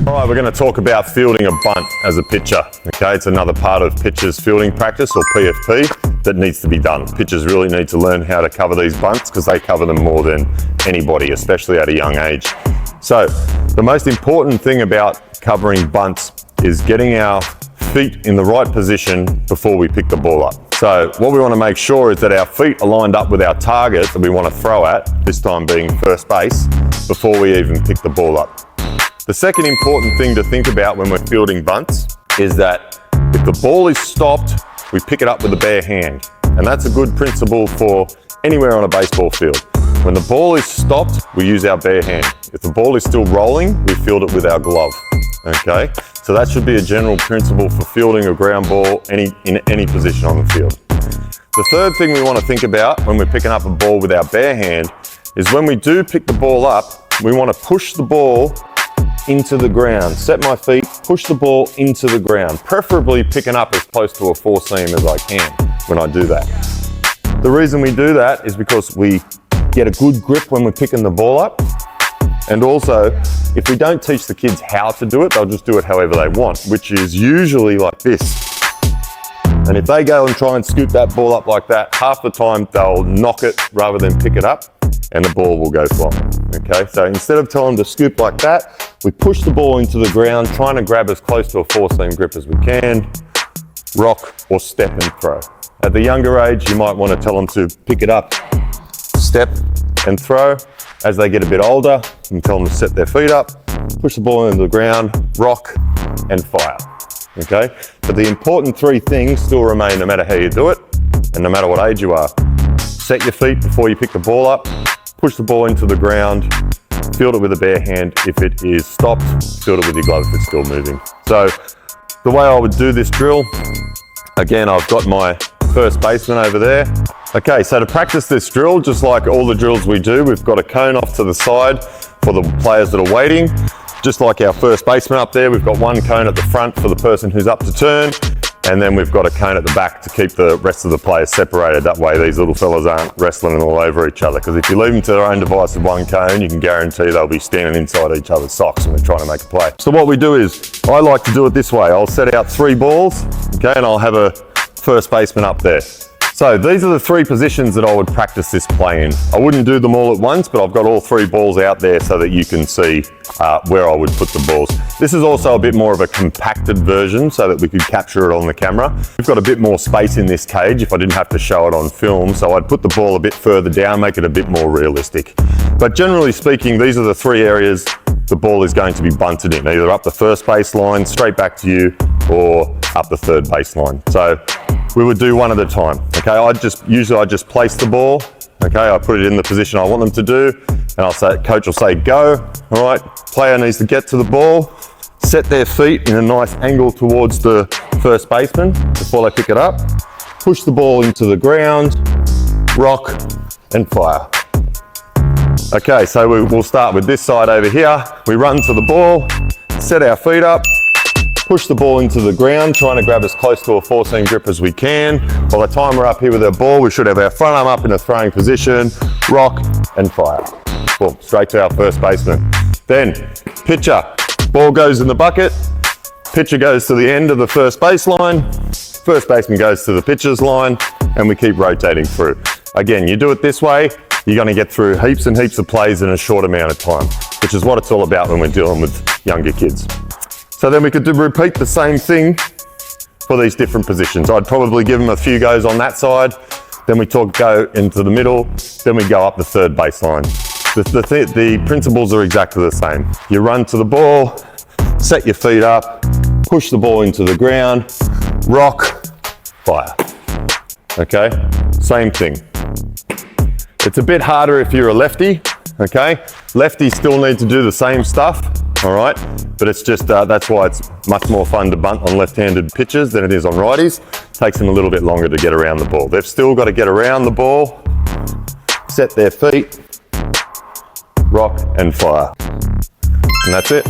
All right, we're going to talk about fielding a bunt as a pitcher. Okay, it's another part of pitchers' fielding practice, or PFP, that needs to be done. Pitchers really need to learn how to cover these bunts because they cover them more than anybody, especially at a young age. So the most important thing about covering bunts is getting our feet in the right position before we pick the ball up. So what we want to make sure is that our feet are lined up with our target that we want to throw at, this time being first base, before we even pick the ball up. The second important thing to think about when we're fielding bunts is that if the ball is stopped, we pick it up with a bare hand. And that's a good principle for anywhere on a baseball field. When the ball is stopped, we use our bare hand. If the ball is still rolling, we field it with our glove. Okay? So that should be a general principle for fielding a ground ball in any position on the field. The third thing we want to think about when we're picking up a ball with our bare hand is when we do pick the ball up, we want to push the ball into the ground. Set my feet, push the ball into the ground, preferably picking up as close to a four seam as I can when I do that. The reason we do that is because we get a good grip when we're picking the ball up, and also if we don't teach the kids how to do it, they'll just do it however they want, which is usually like this. And if they go and try and scoop that ball up like that, half the time they'll knock it rather than pick it up, and the ball will go flying. Okay, so instead of telling them to scoop like that, we push the ball into the ground, trying to grab as close to a four seam grip as we can, rock or step and throw. At the younger age, you might want to tell them to pick it up, step and throw. As they get a bit older, you tell them to set their feet up, push the ball into the ground, rock and fire. Okay, but the important three things still remain no matter how you do it and no matter what age you are. Set your feet before you pick the ball up, push the ball into the ground, field it with a bare hand. If it is stopped, field it with your glove if it's still moving. So the way I would do this drill, again, I've got my first baseman over there. Okay, so to practice this drill, just like all the drills we do, we've got a cone off to the side for the players that are waiting. Just like our first baseman up there, we've got one cone at the front for the person who's up to turn, and then we've got a cone at the back to keep the rest of the players separated. That way these little fellas aren't wrestling all over each other, because if you leave them to their own device with one cone, you can guarantee they'll be standing inside each other's socks when they're trying to make a play. So what we do is, I like to do it this way. I'll set out 3 balls, okay, and I'll have a first baseman up there. So these are the 3 positions that I would practice this play in. I wouldn't do them all at once, but I've got all 3 balls out there so that you can see where I would put the balls. This is also a bit more of a compacted version so that we could capture it on the camera. We've got a bit more space in this cage if I didn't have to show it on film, so I'd put the ball a bit further down, make it a bit more realistic. But generally speaking, these are the 3 areas the ball is going to be bunted in, either up the first base line, straight back to you, or up the third base line. So we would do one at a time. Okay, I just place the ball. Okay, I put it in the position I want them to do, and I'll say, coach will say go. All right, player needs to get to the ball, set their feet in a nice angle towards the first baseman before they pick it up, push the ball into the ground, rock and fire. Okay, so we'll start with this side over here. We run to the ball, set our feet up, push the ball into the ground, trying to grab as close to a four seam grip as we can. By the time we're up here with our ball, we should have our front arm up in a throwing position, rock and fire. Boom, straight to our first baseman. Then, pitcher, ball goes in the bucket, pitcher goes to the end of the first baseline, first baseman goes to the pitcher's line, and we keep rotating through. Again, you do it this way, you're going to get through heaps and heaps of plays in a short amount of time, which is what it's all about when we're dealing with younger kids. So then we could repeat the same thing for these different positions. I'd probably give them a few goes on that side, then we go into the middle, then we go up the third baseline. The principles are exactly the same. You run to the ball, set your feet up, push the ball into the ground, rock, fire. Okay, same thing. It's a bit harder if you're a lefty, okay? Lefties still need to do the same stuff, all right? But it's just, that's why it's much more fun to bunt on left-handed pitchers than it is on righties. It takes them a little bit longer to get around the ball. They've still got to get around the ball, set their feet, rock and fire. And that's it.